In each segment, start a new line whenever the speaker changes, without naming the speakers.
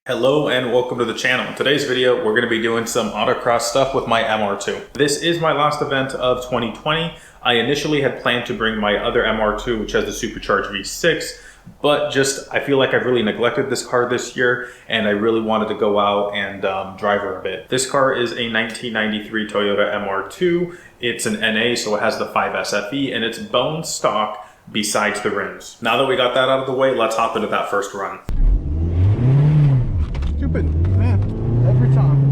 Hello and welcome to the channel. In today's video, we're going to be doing some autocross stuff with my MR2. This is my last event of 2020. I initially had planned to bring my other MR2, which has the supercharged V6, but I feel like I've really neglected this car this year, and I really wanted to go out and drive her a bit. This car is a 1993 Toyota MR2. It's an NA, so it has the 5S FE, and it's bone stock besides the rims. Now that we got that out of the way, let's hop into that first run.
Stupid, man, every time.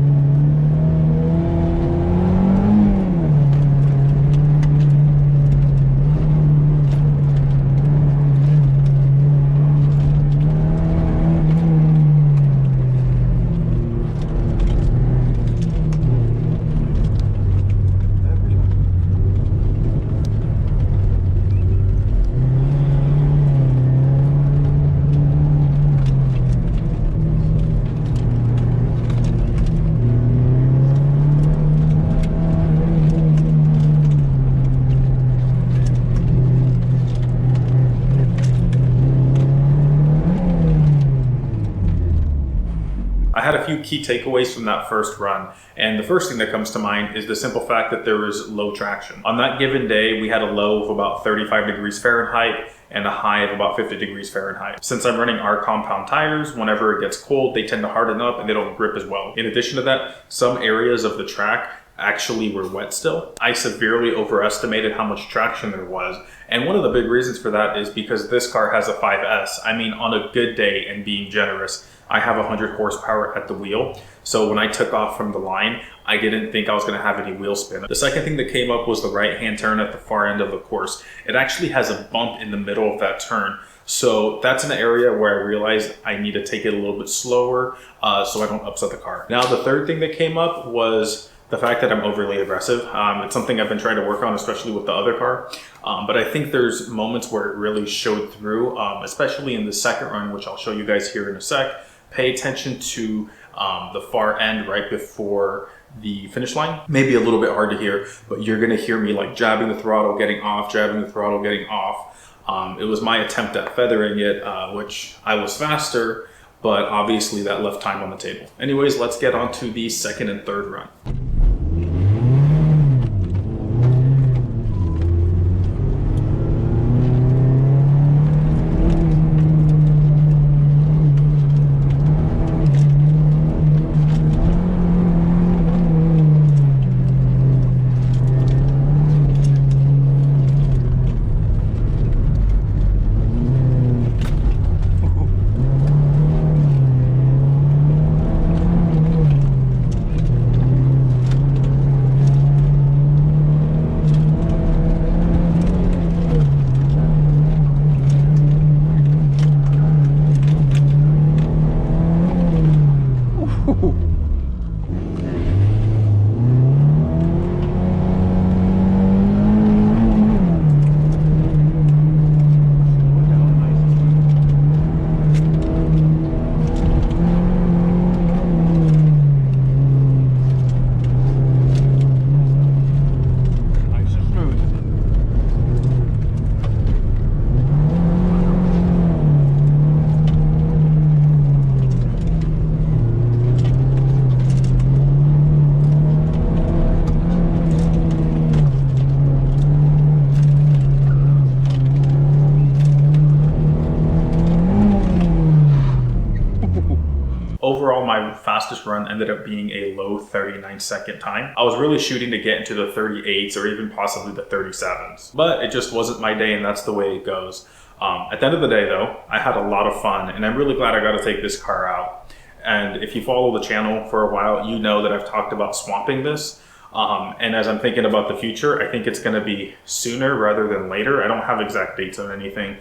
I had a few key takeaways from that first run, and the first thing that comes to mind is the simple fact that there was low traction. On that given day, we had a low of about 35 degrees Fahrenheit and a high of about 50 degrees Fahrenheit. Since I'm running our compound tires, whenever it gets cold, they tend to harden up and they don't grip as well. In addition to that, some areas of the track actually were wet still. I severely overestimated how much traction there was, and one of the big reasons for that is because this car has a 5S. I mean, on a good day and being generous, I have 100 horsepower at the wheel, so when I took off from the line, I didn't think I was going to have any wheel spin. The second thing that came up was the right-hand turn at the far end of the course. It actually has a bump in the middle of that turn, so that's an area where I realized I need to take it a little bit slower so I don't upset the car. Now, the third thing that came up was the fact that I'm overly aggressive. It's something I've been trying to work on, especially with the other car. But I think there's moments where it really showed through, especially in the second run, which I'll show you guys here in a sec. Pay attention to the far end right before the finish line. Maybe a little bit hard to hear, but you're gonna hear me like jabbing the throttle, getting off, jabbing the throttle, getting off. It was my attempt at feathering it, which I was faster, but obviously that left time on the table. Anyways, let's get on to the second and third run. Overall, my fastest run ended up being a low 39-second time. I was really shooting to get into the 38s or even possibly the 37s, but it just wasn't my day, and that's the way it goes. At the end of the day though, I had a lot of fun, and I'm really glad I got to take this car out. And if you follow the channel for a while, you know that I've talked about swapping this. And as I'm thinking about the future, I think it's going to be sooner rather than later. I don't have exact dates on anything,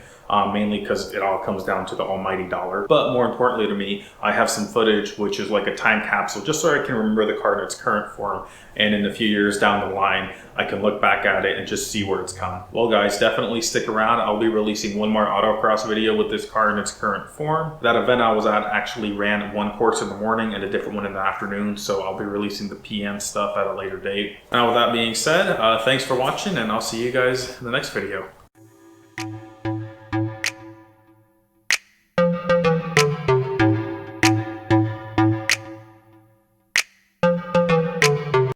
mainly because it all comes down to the almighty dollar. But more importantly to me, I have some footage which is like a time capsule, just so I can remember the car in its current form. And in a few years down the line, I can look back at it and just see where it's come. Well guys, definitely stick around. I'll be releasing one more autocross video with this car in its current form. That event I was at actually ran one course in the morning and a different one in the afternoon, so I'll be releasing the PM stuff at a later date. Now with that being said, thanks for watching, and I'll see you guys in the next video.